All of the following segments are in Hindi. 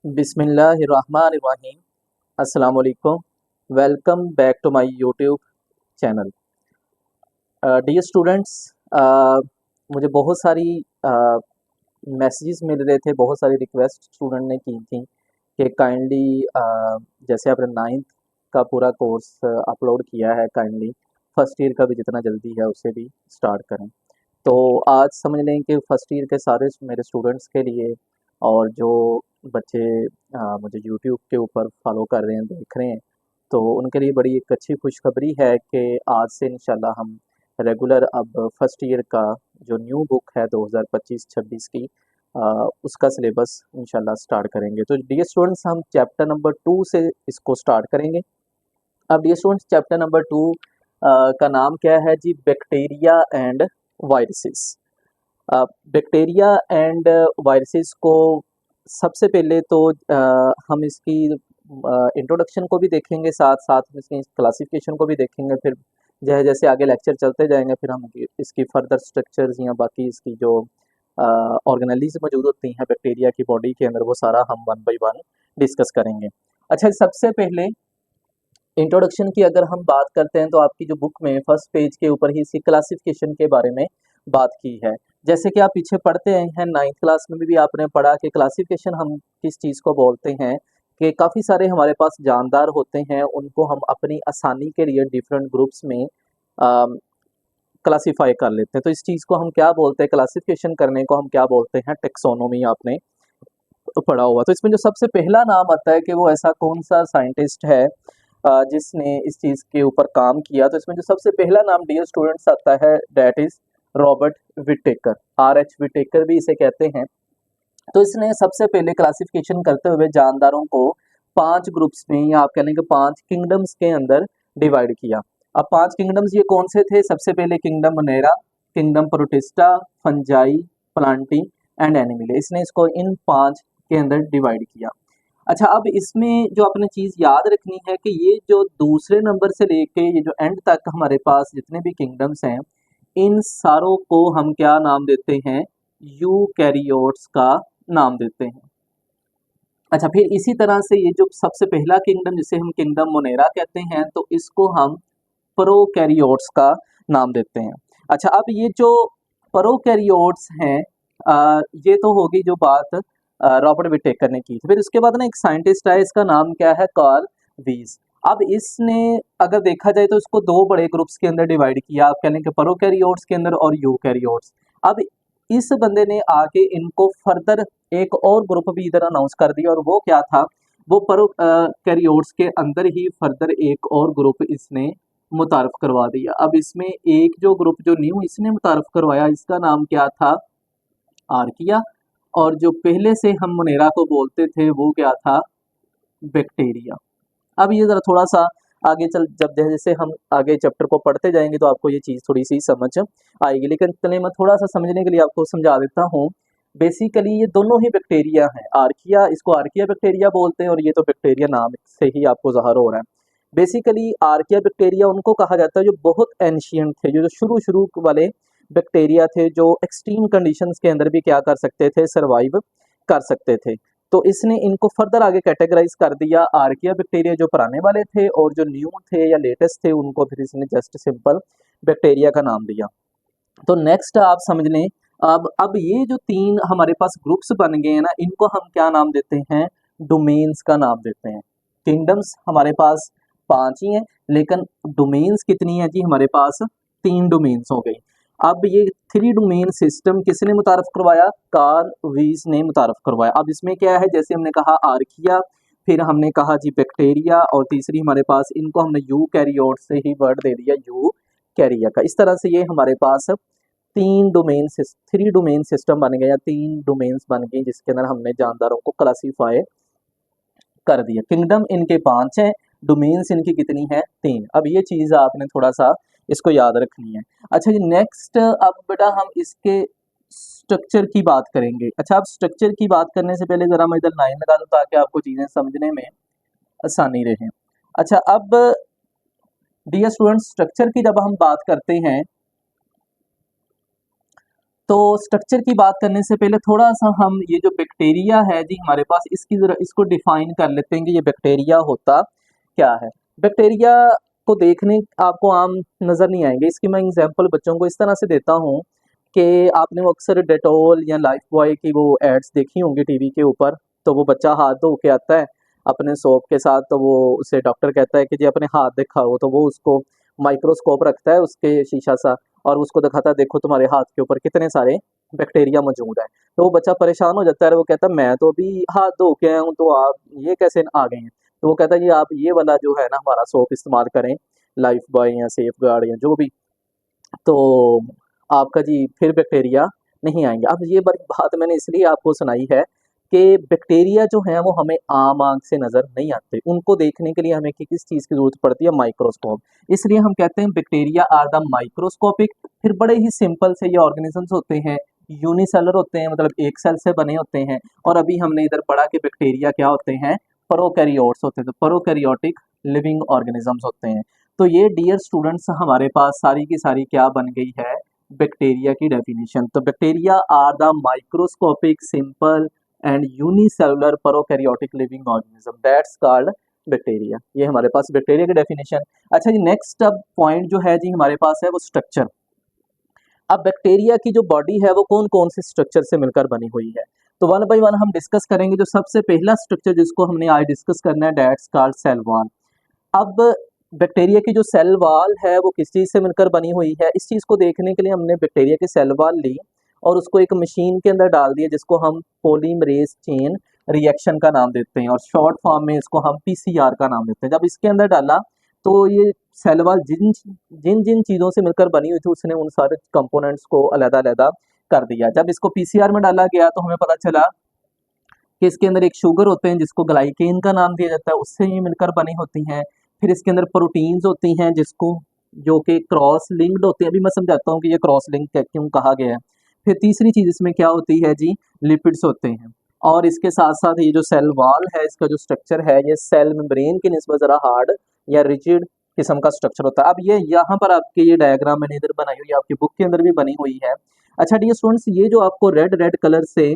बिस्मिल्लाहिर्रहमानिर्रहीम। अस्सलाम वालेकुम। Welcome back to my YouTube channel. Dear students, मुझे बहुत सारी मैसेजेस मिल रहे थे, बहुत सारी रिक्वेस्ट स्टूडेंट ने की थी कि काइंडली जैसे आपने नाइन्थ का पूरा कोर्स अपलोड किया है, काइंडली फर्स्ट ईयर का भी जितना जल्दी है उससे भी स्टार्ट करें। तो आज समझ लें कि फर्स्ट ईयर के सारे मेरे स्टूडेंट्स के लिए और जो बच्चे मुझे यूट्यूब के ऊपर फॉलो कर रहे हैं, देख रहे हैं, तो उनके लिए बड़ी एक अच्छी खुशखबरी है कि आज से इंशाल्लाह हम रेगुलर अब फर्स्ट ईयर का जो न्यू बुक है 2025-26 की उसका सिलेबस इंशाल्लाह स्टार्ट करेंगे। तो डियर स्टूडेंट्स, हम चैप्टर नंबर 2 से इसको स्टार्ट करेंगे। अब डियर स्टूडेंट्स, चैप्टर नंबर 2 का नाम क्या है जी? Bacteria and viruses. Bacteria and viruses को सबसे पहले तो हम इसकी इंट्रोडक्शन को भी देखेंगे, साथ साथ में इसकी क्लासिफिकेशन को भी देखेंगे। फिर जैसे जैसे आगे लेक्चर चलते जाएंगे फिर हम इसकी फर्दर स्ट्रक्चर्स या बाकी इसकी जो ऑर्गेनेलीज मौजूद होती हैं बैक्टीरिया की बॉडी के अंदर, वो सारा हम वन बाई वन डिस्कस करेंगे। अच्छा, सबसे पहले इंट्रोडक्शन की अगर हम बात करते हैं तो आपकी जो बुक में फर्स्ट पेज के ऊपर ही इसकी क्लासिफिकेशन के बारे में बात की है। जैसे कि आप पीछे पढ़ते आए हैं, नाइन्थ क्लास में भी आपने पढ़ा कि क्लासिफिकेशन हम किस चीज़ को बोलते हैं, कि काफ़ी सारे हमारे पास जानदार होते हैं, उनको हम अपनी आसानी के लिए डिफरेंट ग्रुप्स में क्लासीफाई कर लेते हैं। तो इस चीज़ को हम क्या बोलते हैं? क्लासिफिकेशन करने को हम क्या बोलते हैं? टेक्सोनोमी आपने पढ़ा हुआ। तो इसमें जो सबसे पहला नाम आता है कि वो ऐसा कौन सा साइंटिस्ट है जिसने इस चीज़ के ऊपर काम किया, तो इसमें जो सबसे पहला नाम डियर स्टूडेंट्स आता है that is Robert Whittaker. RH Whittaker भी इसे कहते हैं। तो इसने सबसे पहले क्लासिफिकेशन करते हुए जानदारों को 5 ग्रुप्स में, या आप कह लेंगे 5 किंगडम्स के अंदर डिवाइड किया। अब 5 किंगडम्स ये कौन से थे? सबसे पहले kingdom Monera, kingdom protista, fungi, Plantae and animal. इसने इसको इन 5 के अंदर डिवाइड किया। अच्छा, अब इसमें जो आपने चीज़ याद रखनी है कि ये जो दूसरे नंबर से लेके ये जो एंड तक हमारे पास जितने भी किंगडम्स हैं, इन सारों को हम क्या नाम देते हैं? यूकैरियोट्स का नाम देते हैं। अच्छा, फिर इसी तरह से ये जो सबसे पहला किंगडम जिसे हम किंगडम मोनेरा कहते हैं, तो इसको हम प्रोकैरियोट्स का नाम देते हैं। अच्छा, अब ये जो प्रोकैरियोट्स हैं, ये तो होगी जो बात रॉबर्ट विटेकर ने की थी। फिर उसके बाद ना एक साइंटिस्ट है, इसका नाम क्या है? कार्ल वीज। अब इसने अगर देखा जाए तो इसको 2 बड़े ग्रुप्स के अंदर डिवाइड किया, आप कह लें कि प्रोकैरियोट्स के अंदर और यूकैरियोट्स। अब इस बंदे ने आके इनको फर्दर एक और ग्रुप भी इधर अनाउंस कर दिया, और वो क्या था? वो प्रोकैरियोट्स के अंदर ही फर्दर एक और ग्रुप इसने मुतारफ करवा दिया। अब इसमें एक जो ग्रुप जो न्यू इसने मुतारफ करवाया, इसका नाम क्या था? आर्किया। और जो पहले से हम मोनेरा को बोलते थे वो क्या था? बैक्टीरिया। अब ये ज़रा थोड़ा-सा आगे चल, जब जैसे हम आगे चैप्टर को पढ़ते जाएँगे तो आपको ये चीज़ थोड़ी-सी समझ आएगी। लेकिन चलिए मैं थोड़ा-सा समझने के लिए आपको समझा देता हूँ। बेसिकली ये दोनों ही बैक्टीरिया हैं। आर्किया, इसको आर्किया बैक्टीरिया बोलते हैं, और ये तो बैक्टीरिया नाम से ही आपको ज़ाहिर हो रहा है। बेसिकली आर्किया बैक्टीरिया उनको कहा जाता है जो बहुत एंशिएंट थे, जो शुरू-शुरू वाले बैक्टीरिया थे, जो एक्सट्रीम कंडीशंस के अंदर भी क्या कर सकते थे? सर्वाइव कर सकते थे। तो इसने इनको फर्दर आगे कैटेगराइज कर दिया। आर्किया बैक्टीरिया जो पुराने वाले थे, और जो न्यू थे या लेटेस्ट थे उनको फिर इसने जस्ट सिंपल बैक्टीरिया का नाम दिया। तो नेक्स्ट आप समझ लें, अब ये जो 3 हमारे पास ग्रुप्स बन गए हैं ना, इनको हम क्या नाम देते हैं? डोमेन्स का नाम देते हैं। किंगडम्स हमारे पास 5 ही हैं, लेकिन डोमेन्स कितनी है जी? हमारे पास 3 डोमेन्स हो गई। अब ये 3 डोमेन सिस्टम किसने मुतारफ करवाया? कार्ल वीस ने मुतारफ करवाया। अब इसमें क्या है? जैसे हमने कहा आर्किया, फिर हमने कहा जी बैक्टीरिया, और तीसरी हमारे पास इनको हमने यूकैरियोट से ही वर्ड दे दिया यूकैरिया का। इस तरह से ये हमारे पास 3 डोमेन सिस्टम बन गए, या 3 डोमेन्स बन गई, जिसके अंदर हमने जानदारों को क्लासीफाई कर दिया। किंगडम इनके 5 हैं, डोमेन्स इनकी कितनी है? 3। अब ये चीज़ आपने थोड़ा सा इसको याद रखनी है। अच्छा जी, नेक्स्ट अब बेटा हम इसके स्ट्रक्चर की बात करेंगे। अच्छा, अब स्ट्रक्चर की बात करने से पहले ज़रा मैं इधर लाइन लगा दूँ ताकि आपको चीज़ें समझने में आसानी रहे। अच्छा, अब डियर स्टूडेंट्स, स्ट्रक्चर की जब हम बात करते हैं तो स्ट्रक्चर की बात करने से पहले थोड़ा सा हम ये जो बैक्टीरिया है जी हमारे पास, इसकी जरा इसको डिफाइन कर लेते हैं कि ये बैक्टीरिया होता क्या है। बैक्टीरिया को देखने आपको आम नज़र नहीं आएंगे, इसकी मैं एग्जांपल बच्चों को इस तरह से देता हूँ कि आपने वो अक्सर डेटोल या लाइफ बॉय की वो एड्स देखी होंगी टीवी के ऊपर। तो वो बच्चा हाथ धो के आता है अपने सोप के साथ, तो वो उसे डॉक्टर कहता है कि जी अपने हाथ दिखाओ, तो वो उसको माइक्रोस्कोप रखता है उसके शीशा सा और उसको दिखाता है देखो तुम्हारे हाथ के ऊपर कितने सारे बैक्टीरिया मौजूद है। तो वो बच्चा परेशान हो जाता है और वो कहता है मैं तो अभी हाथ धो के आया हूँ, तो आप ये कैसे आ गए हैं। तो वो कहता है जी आप ये वाला जो है ना हमारा सोप इस्तेमाल करें, लाइफ बॉय या सेफ गार्ड या जो भी, तो आपका जी फिर बैक्टीरिया नहीं आएंगे। अब ये बड़ी बात मैंने इसलिए आपको सुनाई है कि बैक्टीरिया जो है वो हमें आम आंख से नज़र नहीं आते, उनको देखने के लिए हमें किस चीज़ की ज़रूरत पड़ती है, माइक्रोस्कोप। इसलिए हम कहते हैं बैक्टीरिया आर द माइक्रोस्कोपिक। फिर बड़े ही सिंपल से ये ऑर्गेनिजम्स होते हैं, यूनिसेलर होते हैं, मतलब एक सेल से बने होते हैं। और अभी हमने इधर पढ़ा कि बैक्टीरिया क्या होते हैं, प्रोकैरियोट्स होते हैं, तो प्रोकैरियोटिक लिविंग ऑर्गेनिजम्स होते हैं। तो ये डियर स्टूडेंट्स हमारे पास सारी की सारी क्या बन गई है, बैक्टीरिया की डेफिनेशन। तो bacteria are the microscopic simple and unicellular prokaryotic living organism that's called bacteria. ये हमारे पास बैक्टीरिया की डेफिनेशन। अच्छा जी, नेक्स्ट अब पॉइंट जो है जी हमारे पास है वो स्ट्रक्चर। अब बैक्टीरिया की जो बॉडी है वो कौन कौन से स्ट्रक्चर से मिलकर बनी हुई है, तो वन बाय वन हम डिस्कस करेंगे। जो सबसे पहला स्ट्रक्चर जिसको हमने आज डिस्कस करना है दैट्स कॉल्ड सेल वॉल। अब बैक्टीरिया की जो सेल वॉल है वो किस चीज़ से मिलकर बनी हुई है, इस चीज़ को देखने के लिए हमने बैक्टीरिया की सेल वॉल ली और उसको एक मशीन के अंदर डाल दिया जिसको हम पॉलीमरेज चेन रिएक्शन का नाम देते हैं और शॉर्ट फॉर्म में इसको हम पीसीआर का नाम देते हैं। जब इसके अंदर डाला तो ये सेल वॉल जिन जिन जिन चीज़ों से मिलकर बनी हुई थी उसने उन सारे कंपोनेंट्स को अलग-अलग कर दिया। जब इसको पीसीआर में डाला गया तो हमें पता चला कि इसके अंदर एक शुगर होते हैं जिसको ग्लाइकेन का नाम दिया जाता है, उससे ये मिलकर बनी होती हैं। फिर इसके अंदर प्रोटीन्स होती हैं जिसको जो कि क्रॉस लिंक्ड होते हैं। अभी मैं समझाता हूँ कि ये क्रॉस लिंक क्यों कहा गया है। फिर तीसरी चीज़ इसमें क्या होती है जी, लिपिड्स होते हैं। और इसके साथ साथ ये जो सेल वॉल है इसका जो स्ट्रक्चर है ये सेल मेम्ब्रेन की निस्बत ज़रा हार्ड या रिजिड किस्म का स्ट्रक्चर होता है। अब ये यहाँ पर आपके ये डायग्राम मैंने इधर बनाई हुई है, आपकी बुक के अंदर भी बनी हुई है। अच्छा डियर स्टूडेंट्स, ये जो आपको रेड रेड कलर से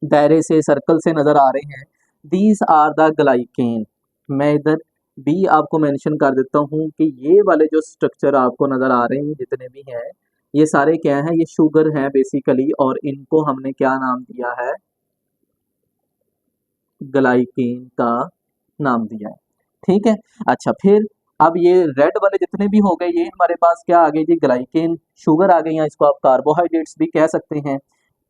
दायरे से सर्कल से नज़र आ रहे हैं, दीज आर द ग्लाइकेन। मैं इधर भी आपको मेंशन कर देता हूँ कि ये वाले जो स्ट्रक्चर आपको नज़र आ रहे हैं जितने भी हैं ये सारे क्या हैं, ये शुगर हैं बेसिकली, और इनको हमने क्या नाम दिया है, ग्लाइकेन का नाम दिया है। ठीक है। अच्छा फिर अब ये रेड वाले जितने भी हो गए ये हमारे पास क्या आ गए जी, ग्लाइकेन शुगर आ गई, या इसको आप कार्बोहाइड्रेट्स भी कह सकते हैं,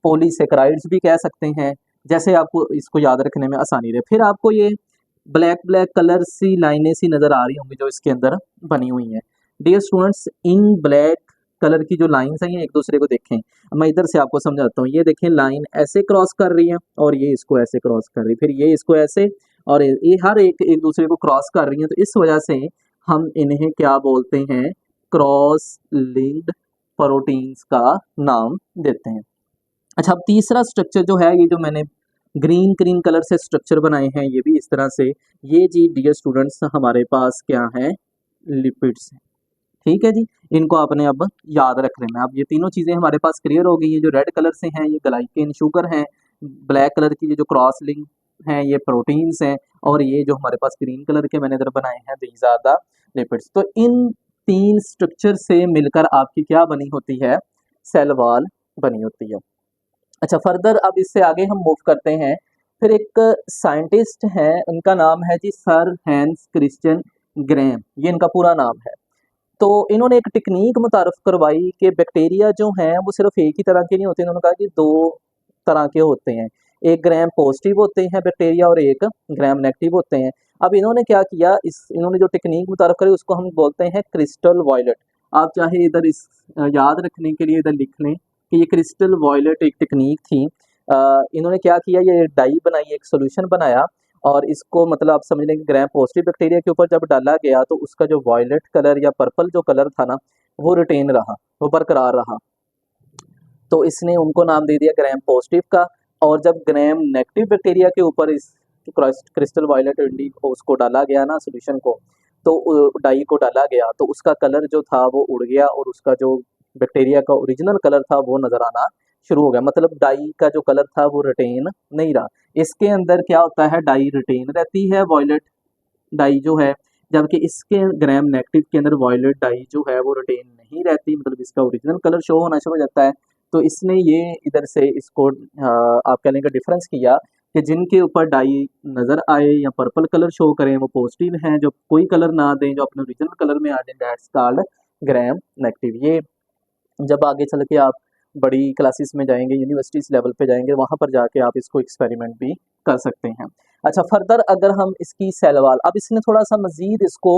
पॉलीसेकेराइड्स भी कह सकते हैं, जैसे आपको इसको याद रखने में आसानी रहे। फिर आपको ये ब्लैक ब्लैक कलर सी लाइनें सी नज़र आ रही होंगी जो इसके अंदर बनी हुई हैं। डियर स्टूडेंट्स, इन ब्लैक कलर की जो लाइन्स हैं ये एक दूसरे को देखें। मैं इधर से आपको समझाता हूँ। ये देखें लाइन ऐसे क्रॉस कर रही है और ये इसको ऐसे क्रॉस कर रही है, फिर ये इसको ऐसे, और ये हर एक एक दूसरे को क्रॉस कर रही है। तो इस वजह से हम इन्हें क्या बोलते हैं, क्रॉस लिंक्ड प्रोटीन्स का नाम देते हैं। अच्छा अब तीसरा स्ट्रक्चर जो है, ये जो मैंने ग्रीन ग्रीन कलर से स्ट्रक्चर बनाए हैं ये भी इस तरह से, ये जी डियर स्टूडेंट्स हमारे पास क्या है, लिपिड्स हैं। ठीक है जी, इनको आपने अब याद रख लेना। अब ये तीनों चीज़ें हमारे पास क्लियर हो गई हैं। जो रेड कलर से हैं ये ग्लाइकेन शुगर हैं, ब्लैक कलर की ये जो क्रॉस लिंक हैं ये प्रोटीन्स हैं, और ये जो हमारे पास ग्रीन कलर के मैंने इधर बनाए हैं दीज आर द लिपिड्स। तो इन तीन स्ट्रक्चर से मिलकर आपकी क्या बनी होती है, सेल वॉल बनी होती है। अच्छा फर्दर अब इससे आगे हम मूव करते हैं। फिर एक साइंटिस्ट हैं, उनका नाम है जी सर हैंस क्रिश्चियन ग्रैम, ये इनका पूरा नाम है। तो इन्होंने एक टेक्निक मुतारफ़ करवाई कि बैक्टीरिया जो हैं वो सिर्फ एक ही तरह के नहीं होते। इन्होंने कहा कि दो तरह के होते हैं, एक ग्राम पॉजिटिव होते हैं बैक्टीरिया और एक ग्राम नेगेटिव होते हैं। अब इन्होंने क्या किया, इन्होंने जो टेक्निक मुतारफ़ करी उसको हम बोलते हैं क्रिस्टल वॉयलेट। आप चाहे इधर इस याद रखने के लिए इधर लिख लें कि ये क्रिस्टल वॉयलेट एक टेक्निक थी। इन्होंने क्या किया, ये डाई बनाई, एक सोल्यूशन बनाया, और इसको मतलब आप समझ लें कि ग्राम पॉजिटिव बैक्टीरिया के ऊपर जब डाला गया तो उसका जो वॉयलेट कलर या पर्पल जो कलर था ना वो रिटेन रहा, वो बरकरार रहा। तो इसने उनको नाम दे दिया ग्राम पॉजिटिव का। और जब ग्राम नेगेटिव बैक्टीरिया के ऊपर इस क्रिस्टल वॉयलेट इंडिगो उसको डाला गया ना सोल्यूशन को, तो डाई को डाला गया तो उसका कलर जो था वो उड़ गया और उसका जो बैक्टीरिया का ओरिजिनल कलर था वो नजर आना शुरू हो गया, मतलब डाई का जो कलर था वो रिटेन नहीं रहा। इसके अंदर क्या होता है, डाई रिटेन रहती है, वॉयलेट डाई जो है, जबकि इसके ग्राम नेगेटिव के अंदर वॉयलेट डाई जो है वो रिटेन नहीं रहती, मतलब इसका ओरिजिनल कलर शो होना शुरू हो जाता है। तो इसने ये इधर से इसको आप कह लेंगे डिफरेंस किया कि जिनके ऊपर डाई नज़र आए या पर्पल कलर शो करें वो पॉजिटिव हैं, जो कोई कलर ना दें, जो अपने ओरिजिनल कलर में आ जाए, दैट्स कॉल्ड ग्राम नेगेटिव। ये जब आगे चल के आप बड़ी क्लासेस में जाएंगे, यूनिवर्सिटीज़ लेवल पे जाएंगे, वहाँ पर जाके आप इसको एक्सपेरिमेंट भी कर सकते हैं। अच्छा, फर्दर अगर हम इसकी सेल वाल, अब इसने थोड़ा सा मज़ीद इसको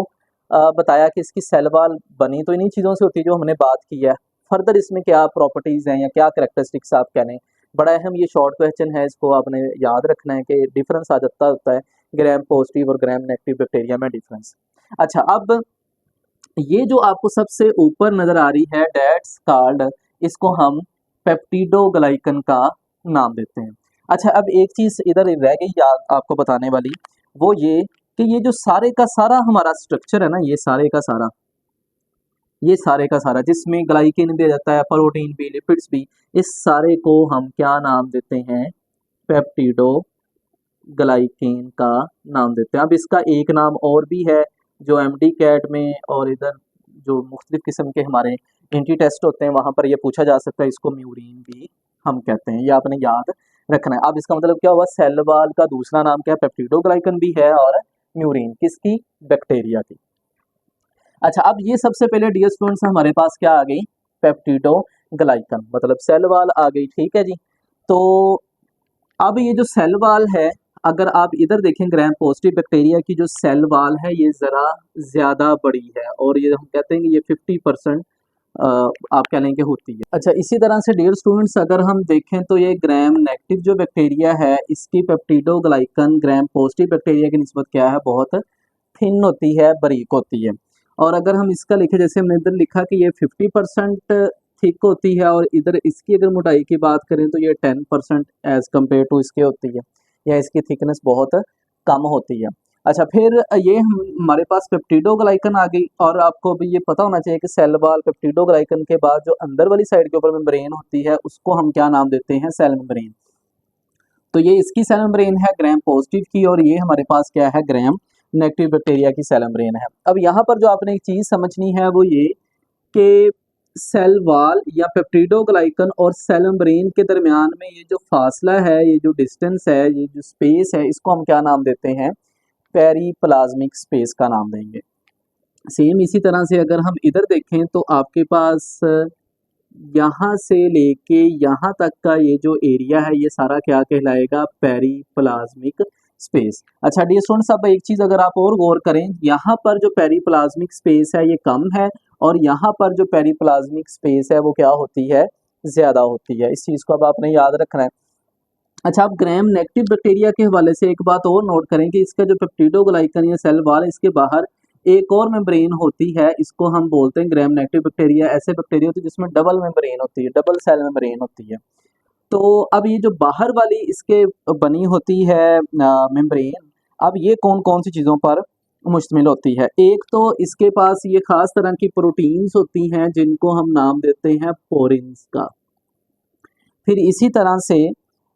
बताया कि इसकी सेल वाल बनी तो इन्हीं चीज़ों से होती है जो हमने बात की है। फर्दर इसमें क्या प्रॉपर्टीज़ हैं या क्या करैक्टरिस्टिक्स आप कह लें, बड़ा अहम ये शॉर्ट क्वेश्चन है, इसको आपने याद रखना है कि डिफरेंस आ जाता होता है ग्राम पॉजिटिव और ग्राम नेगेटिव बैक्टीरिया में डिफरेंस। अच्छा, अब ये जो आपको सबसे ऊपर नज़र आ रही है डेट्स कॉल्ड, इसको हम पेप्टिडोग्लाइकन का नाम देते हैं। अच्छा, अब एक चीज़ इधर रह गई याद आपको बताने वाली, वो ये कि ये जो सारे का सारा हमारा स्ट्रक्चर है ना, ये सारे का सारा, ये सारे का सारा जिसमें ग्लाइकिन भी आ जाता है, प्रोटीन भी, लिपिड्स भी, इस सारे को हम क्या नाम देते हैं, पेप्टिडोग्लाइकिन का नाम देते हैं। अब इसका एक नाम और भी है जो एमडी कैट में और इधर जो मुख्तलिफ किस्म के हमारे एंटी टेस्ट होते हैं वहाँ पर ये पूछा जा सकता है, इसको म्यूरिन भी हम कहते हैं, ये आपने याद रखना है। अब इसका मतलब क्या हुआ, सेल वाल का दूसरा नाम क्या है, पेप्टिडोग्लाइकन भी है और म्यूरिन, किसकी, बैक्टीरिया की। अच्छा, अब ये सबसे पहले डियर स्टूडेंट्स हमारे पास क्या आ गई, पेप्टिडोग्लाइकन मतलब सेल वाल आ गई, ठीक है जी। तो अब ये जो सेल वाल है, अगर आप इधर देखें ग्राम पॉजिटिव बैक्टीरिया की जो सेल वाल है ये ज़रा ज़्यादा बड़ी है, और ये हम कहते हैं कि ये 50% आप कह लें कि होती है। अच्छा, इसी तरह से डियर स्टूडेंट्स अगर हम देखें तो ये ग्राम नेगेटिव जो बैक्टीरिया है इसकी पेप्टिडोग्लाइकन ग्राम पॉजिटिव बैक्टीरिया की निस्बत क्या है, बहुत थिन होती है, बारीक होती है। और अगर हम इसका लिखें, जैसे हमने इधर लिखा कि ये 50% थिक होती है, और इधर इसकी अगर मोटाई की बात करें तो ये 10% एज कम्पेयर टू इसके होती है, या इसकी थिकनेस बहुत कम होती है। अच्छा, फिर ये हमारे पास पेप्टिडोग्लाइकन आ गई, और आपको भी ये पता होना चाहिए कि सेल वाल पेप्टिडोग्लाइकन के बाद जो अंदर वाली साइड के ऊपर मेम्ब्रेन होती है उसको हम क्या नाम देते हैं, सेल मेम्ब्रेन। तो ये इसकी सेल मेम्ब्रेन है ग्राम पॉजिटिव की, और ये हमारे पास क्या है, ग्राम नेगेटिव बैक्टीरिया की सेल मेम्ब्रेन है। अब यहाँ पर जो आपने एक चीज़ समझनी है वो ये कि सेल वाल या पेप्टिडोग्लाइकन और सेल मेम्ब्रेन के दरमियान में ये जो फासला है, ये जो डिस्टेंस है, ये जो स्पेस है, इसको हम क्या नाम देते हैं, पेरीप्लाज्मिक स्पेस का नाम देंगे। सेम इसी तरह से अगर हम इधर देखें तो आपके पास यहाँ से लेके यहाँ तक का ये जो एरिया है ये सारा क्या कहलाएगा, पेरीप्लाज्मिक स्पेस। अच्छा डियर स्टूडेंट्स, अब एक चीज़ अगर आप और गौर करें, यहाँ पर जो पेरीप्लाज्मिक स्पेस है ये कम है, और यहाँ पर जो पेरीप्लाज्मिक स्पेस है वो क्या होती है, ज़्यादा होती है। इस चीज़ को अब आपने याद रखना है। अच्छा, आप ग्राम नेगेटिव बैक्टीरिया के हवाले से एक बात और नोट करें कि इसका जो पेप्टिडोग्लाइकन या सेल वाल, इसके बाहर एक और मेम्ब्रेन होती है, इसको हम बोलते हैं ग्राम नेगेटिव बैक्टीरिया। ऐसे बैक्टीरिया होते हैं जिसमें डबल मेम्ब्रेन होती है, डबल सेल मेम्ब्रेन होती है। तो अब ये जो बाहर वाली इसके बनी होती है मेम्ब्रेन, अब ये कौन कौन सी चीज़ों पर मुश्तमिल होती है, एक तो इसके पास ये खास तरह की प्रोटीन्स होती हैं जिनको हम नाम देते हैं पोरिन्स का। फिर इसी तरह से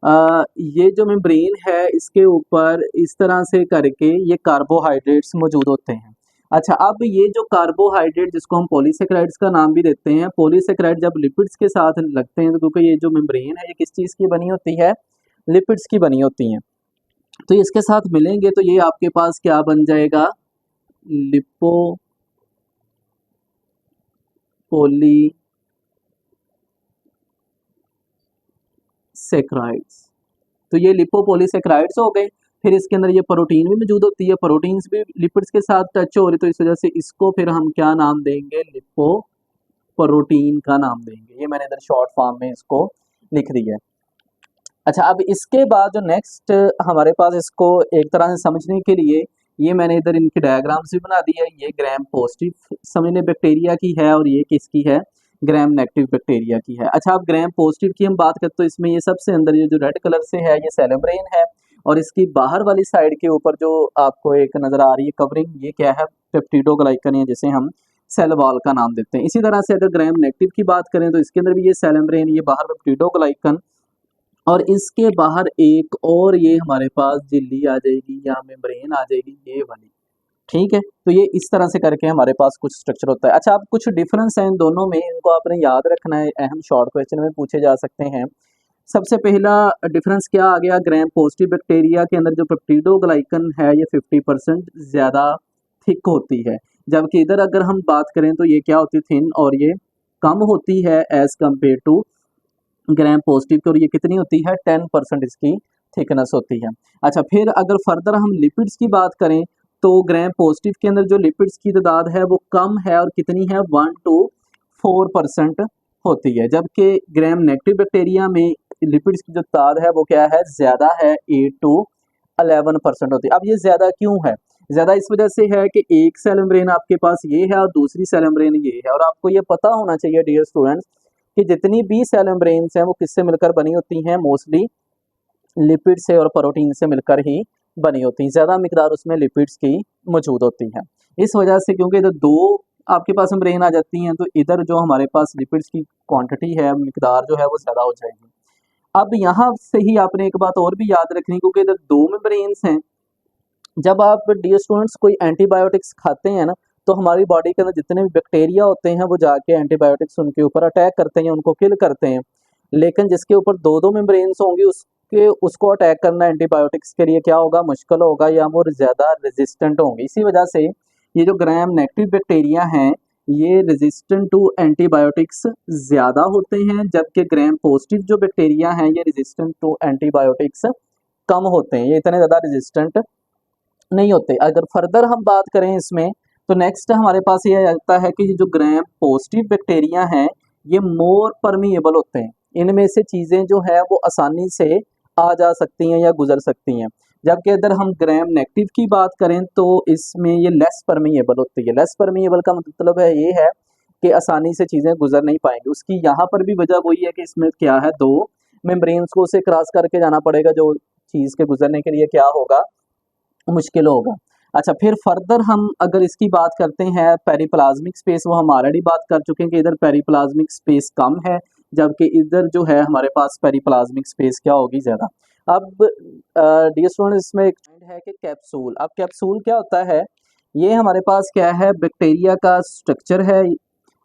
ये जो मेम्ब्रेन है इसके ऊपर इस तरह से करके ये कार्बोहाइड्रेट्स मौजूद होते हैं। अच्छा, अब ये जो कार्बोहाइड्रेट जिसको हम पॉलीसेकेराइड्स का नाम भी देते हैं, पॉलीसेकेराइड जब लिपिड्स के साथ लगते हैं तो क्योंकि ये जो मेम्ब्रेन है ये किस चीज़ की बनी होती है, लिपिड्स की बनी होती हैं, तो इसके साथ मिलेंगे तो ये आपके पास क्या बन जाएगा, लिपो पॉलीसेकेराइड्स। तो ये लिपोपॉलीसेकेराइड्स हो गए। फिर इसके अंदर ये प्रोटीन भी मौजूद होती है, प्रोटीन्स भी लिपिड्स के साथ टच हो रही, तो इस वजह से इसको फिर हम क्या नाम देंगे, लिपोप्रोटीन का नाम देंगे। ये मैंने इधर शॉर्ट फॉर्म में इसको लिख दिया है। अच्छा, अब इसके बाद जो नेक्स्ट हमारे पास इसको एक तरह से समझने के लिए ये मैंने इधर इनकी डायग्राम्स भी बना दी है। ये ग्राम पॉजिटिव समझने बैक्टीरिया की है, और ये किसकी है, ग्राम नेगेटिव बैक्टीरिया की है। अच्छा, अब ग्राम पॉजिटिव की हम बात करते तो इसमें ये सबसे अंदर ये जो रेड कलर से है ये सेल मेम्ब्रेन है, और इसकी बाहर वाली साइड के ऊपर जो आपको एक नज़र आ रही है कवरिंग, ये क्या है, पेप्टिडोग्लाइकन है जिसे हम सेल वॉल का नाम देते हैं। इसी तरह से अगर ग्राम नेगेटिव की बात करें तो इसके अंदर भी ये सेल मेम्ब्रेन, ये बाहर पेप्टिडोग्लाइकन, और इसके बाहर एक और ये हमारे पास झिल्ली आ जाएगी या मेम्ब्रेन आ जाएगी ये वाली, ठीक है। तो ये इस तरह से करके हमारे पास कुछ स्ट्रक्चर होता है। अच्छा, अब कुछ डिफरेंस है इन दोनों में, इनको आपने याद रखना है, अहम शॉर्ट क्वेश्चन में पूछे जा सकते हैं। सबसे पहला डिफरेंस क्या आ गया, ग्राम पॉजिटिव बैक्टीरिया के अंदर जो पेप्टिडोग्लाइकन है ये 50% ज़्यादा थिक होती है, जबकि इधर अगर हम बात करें तो ये क्या होती है, थिन, और ये कम होती है as compare to gram positive, और ये कितनी होती है 10% इसकी थिकनेस होती है। अच्छा, फिर अगर फर्दर हम लिपिड्स की बात करें तो ग्राम पॉजिटिव के अंदर जो लिपिड्स की तादाद है वो कम है, और कितनी है 1 to 4% होती है, जबकि ग्राम नेगेटिव बैक्टीरिया में लिपिड्स की जो तादाद है वो क्या है, ज़्यादा है, 8 to 11% होती है। अब ये ज़्यादा क्यों है, ज़्यादा इस वजह से है कि एक सेल मेम्ब्रेन आपके पास ये है और दूसरी सेल मेम्ब्रेन ये है, और आपको ये पता होना चाहिए डियर स्टूडेंट्स कि जितनी भी सेल मेम्ब्रेन्स हैं वो किससे मिलकर बनी होती हैं, मोस्टली लिपिड से और प्रोटीन से मिलकर ही बनी होती हैं, ज़्यादा मिकदार उसमें लिपिड्स की मौजूद होती है। इस वजह से क्योंकि इधर दो आपके पास मेम्ब्रेन आ जाती हैं तो इधर जो हमारे पास लिपिड्स की क्वांटिटी है, मिकदार जो है वो ज़्यादा हो जाएगी। अब यहाँ से ही आपने एक बात और भी याद रखनी, क्योंकि इधर दो मेम्ब्रेन्स हैं, जब आप डियर स्टूडेंट्स कोई एंटीबायोटिक्स खाते हैं ना तो हमारी बॉडी के अंदर जितने भी बैक्टीरिया होते हैं वो जाके एंटीबायोटिक्स उनके ऊपर अटैक करते हैं, उनको किल करते हैं। लेकिन जिसके ऊपर दो दो मेम्ब्रेन्स होंगी उसको अटैक करना एंटीबायोटिक्स के लिए क्या होगा, मुश्किल होगा, या वो ज़्यादा रेजिस्टेंट होंगे। इसी वजह से ये जो ग्राम नेगेटिव बैक्टीरिया हैं ये रेजिस्टेंट टू एंटीबायोटिक्स ज़्यादा होते हैं, जबकि ग्राम पॉजिटिव जो बैक्टीरिया हैं ये रेजिस्टेंट टू एंटीबायोटिक्स कम होते हैं, ये इतने ज़्यादा रेजिस्टेंट नहीं होते। अगर फर्दर हम बात करें इसमें तो नेक्स्ट हमारे पास ये आता है कि जो ग्राम पॉजिटिव बैक्टीरिया हैं ये मोर परमिएबल होते हैं, इनमें से चीज़ें जो है वो आसानी से आ जा सकती हैं या गुजर सकती हैं, जबकि अगर हम ग्राम नेगेटिव की बात करें तो इसमें ये लेस परमिएबल होती है। लेस परमिएबल का मतलब है ये है कि आसानी से चीज़ें गुजर नहीं पाएंगी। उसकी यहाँ पर भी वजह वही है कि इसमें क्या है, दो मेम्ब्रेन्स को उसे क्रॉस करके जाना पड़ेगा, जो चीज़ के गुजरने के लिए क्या होगा, मुश्किल होगा। अच्छा, फिर फर्दर हम अगर इसकी बात करते हैं पेरिप्लाज्मिक स्पेस, वो हम ऑलरेडी बात कर चुके हैं कि इधर पेरिप्लाज्मिक स्पेस कम है, जबकि इधर जो है हमारे पास पेरिप्लाज्मिक स्पेस क्या होगी, ज़्यादा। अब डियर स्टूडेंट्स इसमें एक है कि कैप्सूल, अब कैप्सूल क्या होता है, ये हमारे पास क्या है, बैक्टीरिया का स्ट्रक्चर है।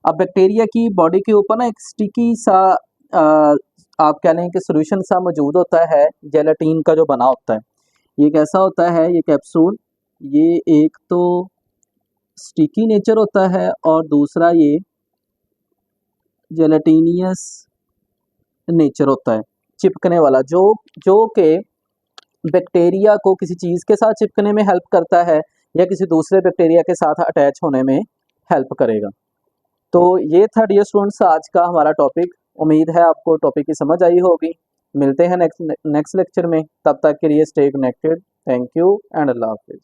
अब बैक्टीरिया की बॉडी के ऊपर ना एक स्टिकी सा आप कह लें कि सोल्यूशन सा मौजूद होता है, जेलाटीन का जो बना होता है। ये कैसा होता है ये कैप्सूल, ये एक तो स्टिकी नेचर होता है और दूसरा ये जेलेटिनियस नेचर होता है, चिपकने वाला, जो कि बैक्टीरिया को किसी चीज़ के साथ चिपकने में हेल्प करता है या किसी दूसरे बैक्टीरिया के साथ अटैच होने में हेल्प करेगा। तो ये था डियर स्टूडेंट्स आज का हमारा टॉपिक। उम्मीद है आपको टॉपिक की समझ आई होगी। मिलते हैं नेक्स्ट लेक्चर में, तब तक के लिए stay connected. Thank you and अल्लाह हाफिज़।